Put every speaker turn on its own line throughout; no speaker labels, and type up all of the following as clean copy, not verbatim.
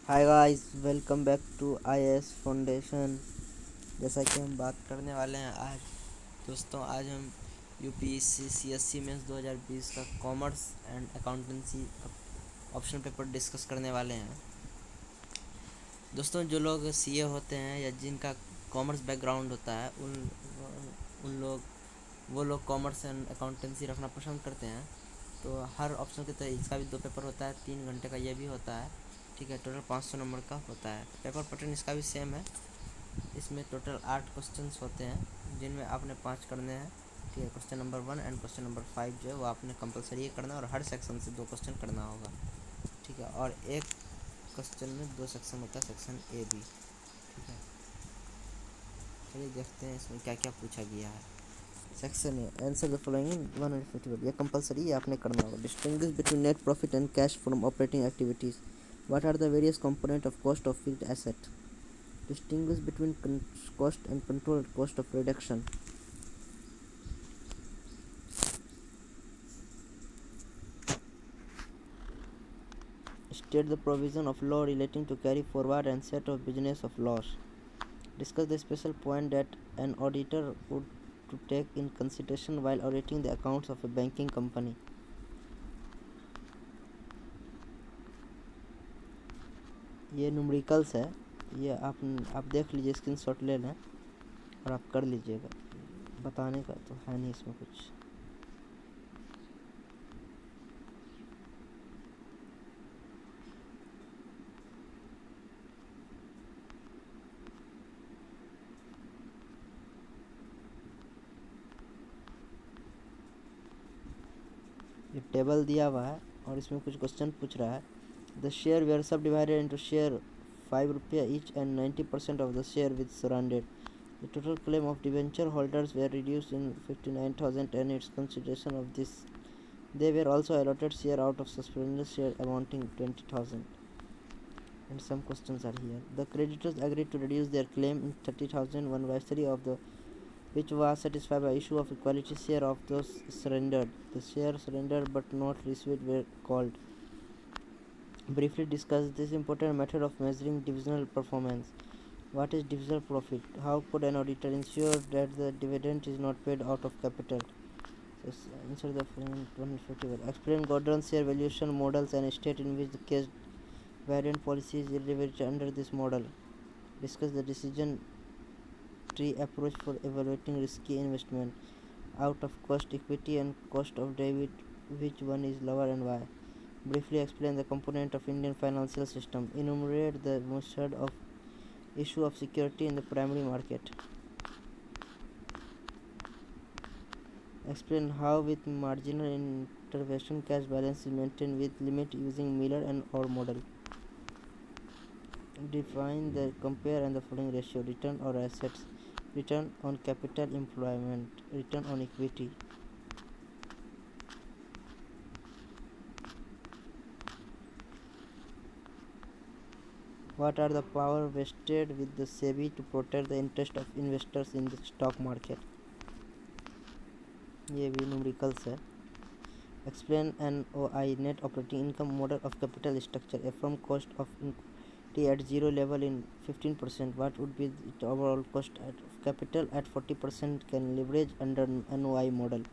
Hi guys, welcome back to IAS foundation. जैसा कि हम बात करने वाले हैं आज दोस्तों, आज हम यूपीएससी सीएससी मेंस 2020 का commerce and accountancy option paper discuss करने वाले हैं। दोस्तों, जो लोग सीए होते हैं या जिनका कॉमर्स बैकग्राउंड होता है उन लोग वो लोग कॉमर्स एंड अकाउंटेंसी रखना पसंद करते हैं। तो हर ऑप्शन की तरह इसका भी 2 पेपर होता है, 3 घंटे का ये भी होता है। ठीक है, टोटल 500 नंबर का होता है। पेपर पैटर्न इसका भी सेम है। इसमें टोटल 8 क्वेश्चंस होते हैं जिनमें आपने 5 करने हैं। ठीक है, question number 1 and question number 5 जो है वो आपने कंपलसरी करना है और हर सेक्शन से 2 क्वेश्चन करना होगा। ठीक है, और एक क्वेश्चन में 2 सेक्शन होता है, सेक्शन ए बी। ठीक है, चलिए देखते हैं इसमें क्या क्या पूछा गया है। Section A, answer the following in 150 word. ये कंपलसरी आपने करना होगा। Distinguish between net profit and cash from operating activities. What are the various component of cost of fixed asset? Distinguish between cost and control cost of reduction. State the provision of law relating to carry forward and set of business of loss. Discuss the special point that an auditor would to take in consideration while auditing the accounts of a banking company. ये numericals है। ये आप देख लीजिए, screenshot ले लें और आप कर लीजिएगा। बताने का तो है नहीं इसमें कुछ। ये टेबल दिया हुआ है और इसमें कुछ क्वेश्चन पूछ रहा है। द शेयर वेयर सब डिवाइडेड इंटू शेयर 5 रुपया each and 90% of the share with surrendered. The total claim of debenture holders were reduced in 59,000 and its consideration of this. They were also allotted share out of suspended share amounting 20,000. And some questions are here. The creditors agreed to reduce their claim in 30,000 1 by 3 of the which was satisfied by issue of equality share of those surrendered. The share surrendered but not received were called. Briefly discuss this important method of measuring divisional performance. What is divisional profit? How could an auditor ensure that the dividend is not paid out of capital? So answer the following 151. Explain Gordon's share valuation models and state in which the case variant policy is delivered under this model. Discuss the decision tree approach for evaluating risky investment. Out of cost equity and cost of debit, which one is lower and why? Briefly explain the component of Indian financial system. Enumerate the method of issue of security in the primary market. Explain how with marginal intervention cash balance is maintained with limit using Miller and Orr model. Define the compare and the following ratio: return on assets, return on capital employment, return on equity. What are the power vested with the SEBI to protect the interest of investors in the stock market? ये भी numericals है। Explain NOI net operating income model of capital structure. A firm cost of equity at zero level in 15%. What would be the overall cost of capital at 40% can leverage under NOI model?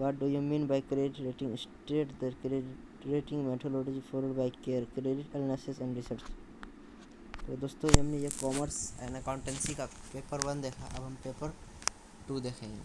What do you mean by credit rating? State the credit rating methodology followed by care, credit analysis and research. तो दोस्तों, हमने ये commerce and accountancy का paper 1 देखा। अब हम paper 2 देखेंगे।